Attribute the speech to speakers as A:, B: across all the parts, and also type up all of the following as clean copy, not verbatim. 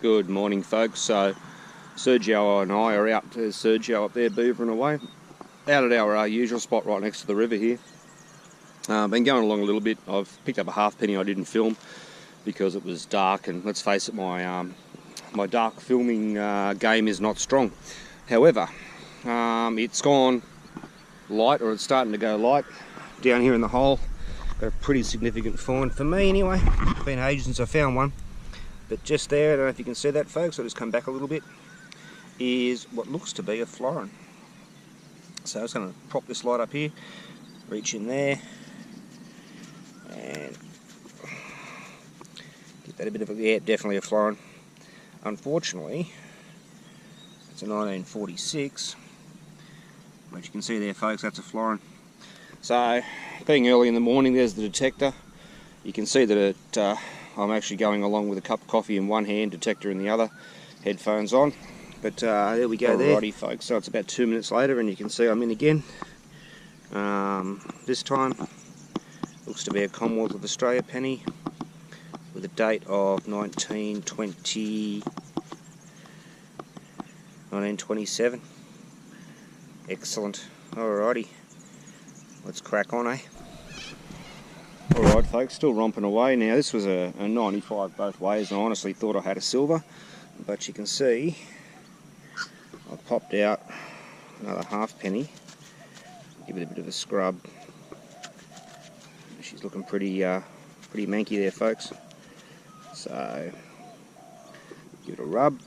A: Good morning, folks. So Sergio and I are out. There's Sergio up there beavering away, out at our usual spot right next to the river here. Been going along a little bit. I've picked up a halfpenny I didn't film because it was dark, and let's face it, my dark filming game is not strong. However, it's gone light, or it's starting to go light down here in the hole. Got a pretty significant find for me anyway. Been ages since I found one. But just there, I don't know if you can see that, folks, I'll just come back a little bit, is what looks to be a florin. So I'm just going to prop this light up here, reach in there, and get that a bit of a, yeah, definitely a florin. Unfortunately, it's a 1946, but you can see there, folks, that's a florin. So, being early in the morning, there's the detector. You can see that I'm actually going along with a cup of coffee in one hand, detector in the other, headphones on. But there we go. Alrighty, there, folks. So it's about 2 minutes later, and you can see I'm in again. This time looks to be a Commonwealth of Australia penny with a date of 1927. Excellent. Alrighty, let's crack on, eh? Alright, folks, still romping away. Now, this was a 95 both ways, and I honestly thought I had a silver, but you can see I've popped out another halfpenny. Give it a bit of a scrub. She's looking pretty manky there, folks. So, give it a rub.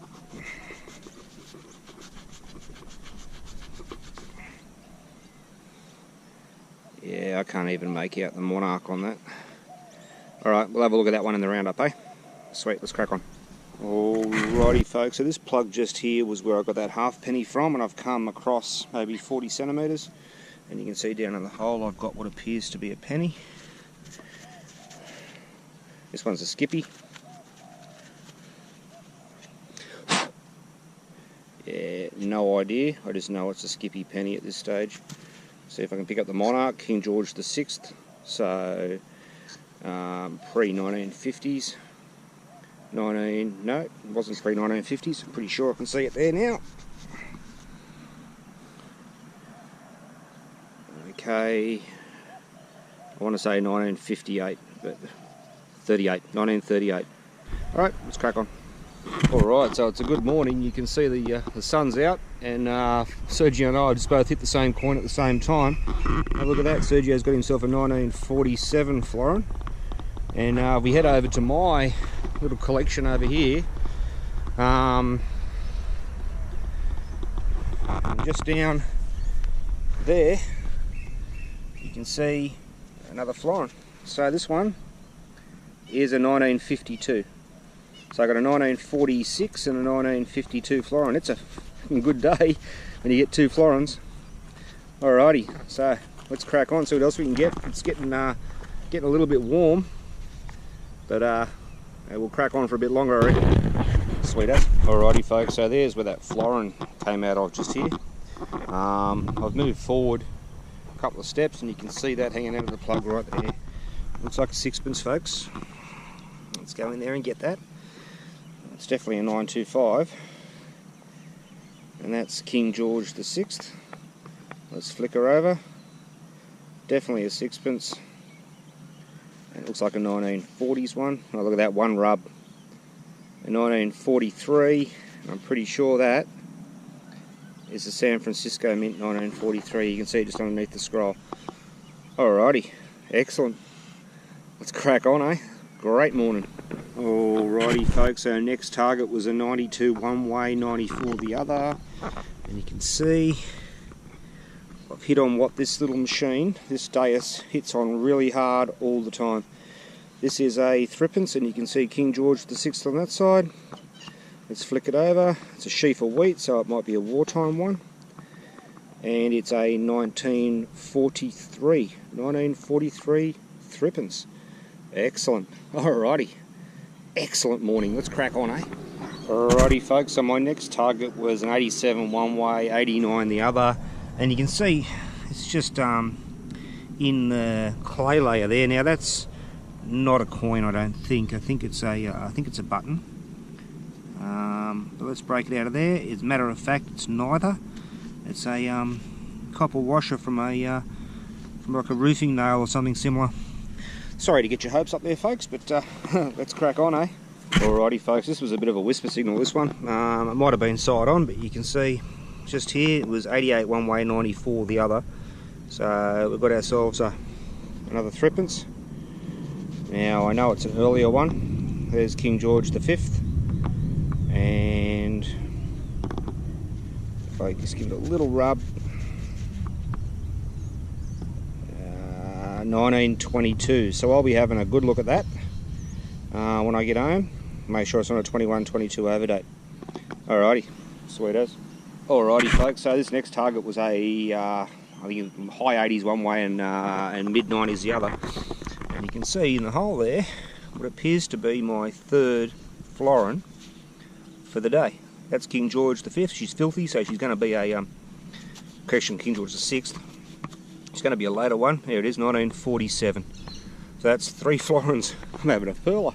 A: Yeah, I can't even make out the monarch on that. Alright, we'll have a look at that one in the roundup, eh? Sweet, let's crack on. Alrighty, folks, so this plug just here was where I got that halfpenny from, and I've come across maybe 40 centimetres, and you can see down in the hole I've got what appears to be a penny. This one's a skippy. Yeah, no idea, I just know it's a skippy penny at this stage. See if I can pick up the monarch, King George the 6th, so pre-1950s. No, it wasn't pre-1950s, I'm pretty sure I can see it there now. Okay, I want to say 1958, but 1938. Alright, let's crack on. Alright, so it's a good morning. You can see the sun's out, and Sergio and I just both hit the same coin at the same time. Now look at that, Sergio's got himself a 1947 florin. And we head over to my little collection over here. And just down there, you can see another florin. So this one is a 1952. So I got a 1946 and a 1952 florin. It's a good day when you get two florins. Alrighty, so let's crack on, see what else we can get. It's getting a little bit warm, but we'll crack on for a bit longer, I reckon. Sweet as. Alrighty, folks, so there's where that florin came out of just here. I've moved forward a couple of steps, and you can see that hanging out of the plug right there. Looks like a sixpence, folks. Let's go in there and get that. It's definitely a 925, and that's King George the 6th. Let's flicker over. Definitely a sixpence, and it looks like a 1940s one. Oh, look at that one rub. A 1943, and I'm pretty sure that is the San Francisco Mint 1943. You can see it just underneath the scroll. Alrighty, excellent. Let's crack on, eh? Great morning. Alrighty, folks, so next target was a 92 one way, 94 the other, and you can see I've hit on what this little machine, this Deus, hits on really hard all the time. This is a threepence, and you can see King George the 6th on that side. Let's flick it over. It's a sheaf of wheat, so it might be a wartime one, and it's a 1943 threepence. Excellent. Alrighty. Excellent morning. Let's crack on, eh? Alrighty, folks. So my next target was an 87 one way, 89 the other, and you can see it's just in the clay layer there. Now that's not a coin, I don't think. I think it's a button. But let's break it out of there. As a matter of fact, it's neither. It's a copper washer from a from like a roofing nail or something similar. Sorry to get your hopes up there, folks, but let's crack on, eh? Alrighty, folks, this was a bit of a whisper signal, this one. It might have been side on, but you can see just here it was 88 one way, 94 the other. So we've got ourselves another threepence. Now I know it's an earlier one. There's King George V, and if I just give it a little rub, 1922. So I'll be having a good look at that when I get home. Make sure it's not a 21-22 overdate. Alrighty, sweet as. Alrighty, folks. So this next target was a I think high 80s one way and mid 90s the other. And you can see in the hole there what appears to be my third florin for the day. That's King George V. She's filthy, so she's going to be a correction, King George VI. It's going to be a later one. There it is, 1947. So that's 3 florins. I'm having a pearler.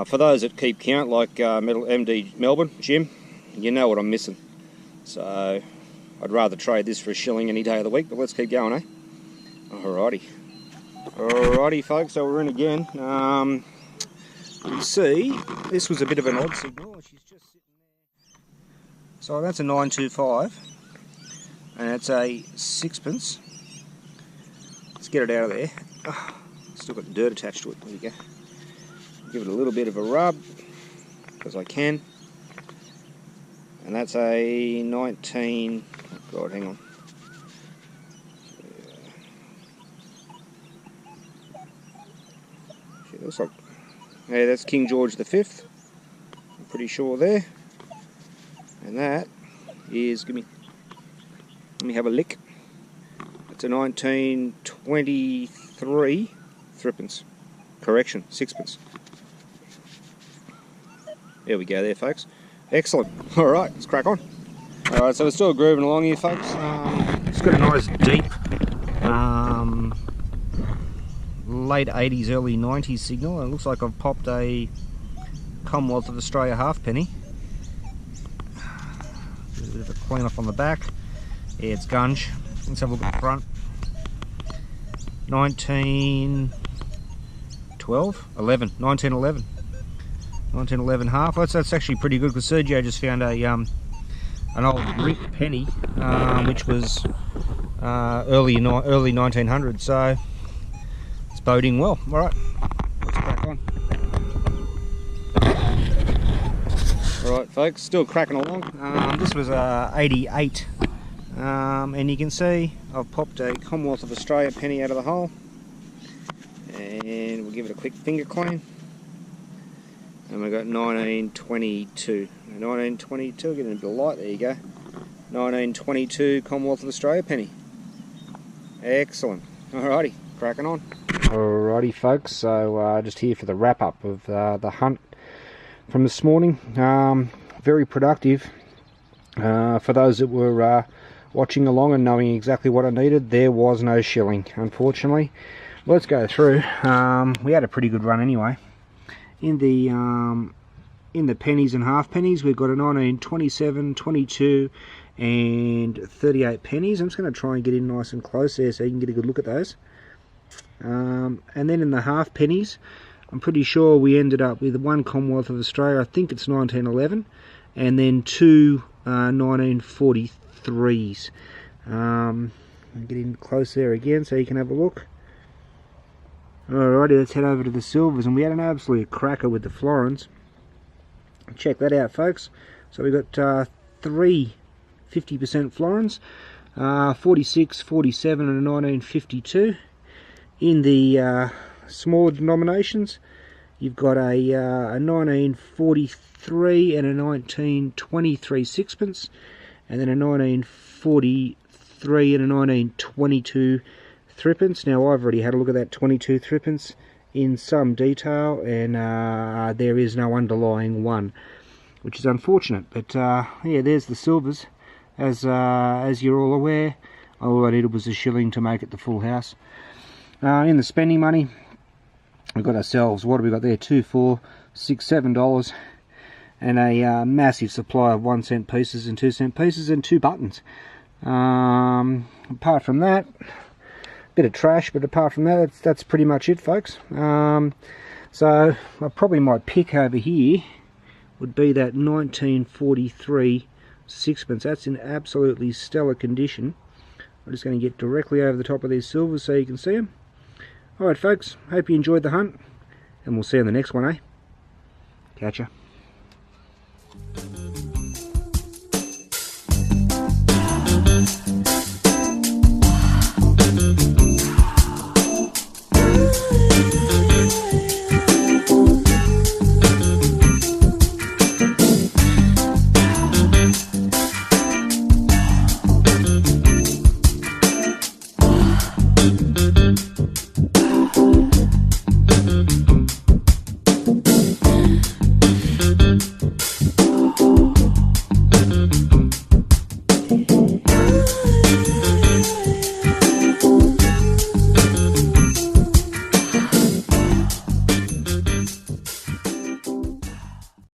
A: For those that keep count, like MD Melbourne, Jim, you know what I'm missing. So I'd rather trade this for a shilling any day of the week, but let's keep going, eh? Alrighty. Alrighty, folks, so we're in again. You can see this was a bit of an odd signal. She's just sitting there. So that's a 925, and it's a sixpence. Let's get it out of there. Oh, still got the dirt attached to it. There you go. Give it a little bit of a rub, because I can. And that's a 19... Oh God, hang on. It looks like... Yeah, that's King George V. I'm pretty sure there. And that is... Let me have a lick. It's a 1923 threepence. Correction, sixpence. There we go there, folks. Excellent. Alright, let's crack on. Alright, so we're still grooving along here, folks. It's got a nice deep late 80s, early 90s signal. It looks like I've popped a Commonwealth of Australia halfpenny. A bit of a clean off on the back. Yeah, it's gunge. Let's have a look at the front. 1911 half. That's actually pretty good, because Sergio just found a an old brick penny, which was early 1900s, so it's boding well. All right, let's crack on. All right, folks, still cracking along. This was 88, and you can see I've popped a Commonwealth of Australia penny out of the hole, and we'll give it a quick finger clean. And we've got 1922. 1922, getting a bit of light, there you go. 1922 Commonwealth of Australia penny. Excellent. Alrighty, cracking on. Alrighty, folks, so just here for the wrap up of the hunt from this morning. Very productive. For those that were watching along and knowing exactly what I needed, there was no shilling, unfortunately. Let's go through. We had a pretty good run anyway. In the pennies and half pennies, we've got a 1927, 22, and 38 pennies. I'm just going to try and get in nice and close there so you can get a good look at those. And then in the half pennies, I'm pretty sure we ended up with one Commonwealth of Australia. I think it's 1911, and then 2 1943s. I'll get in close there again so you can have a look. Alrighty, let's head over to the silvers, and we had an absolute cracker with the florins. Check that out, folks. So we got 3 50% florins, 46, 47, and a 1952. In the smaller denominations, you've got a 1943 and a 1923 sixpence, and then a 1943 and a 1922 threepence. Now I've already had a look at that 22 threepence in some detail, and there is no underlying one, which is unfortunate. But yeah, there's the silvers. As you're all aware, all I needed was a shilling to make it the full house. In the spending money, we've got ourselves, what have we got there? $2, $4, $6, $7, and a massive supply of 1-cent pieces and 2-cent pieces and 2 buttons. Apart from that, bit of trash, but apart from that, that's pretty much it, folks. So probably my pick over here would be that 1943 sixpence. That's in absolutely stellar condition. I'm just going to get directly over the top of these silvers so you can see them. Alright folks, hope you enjoyed the hunt, and we'll see you in the next one, eh? Catch ya.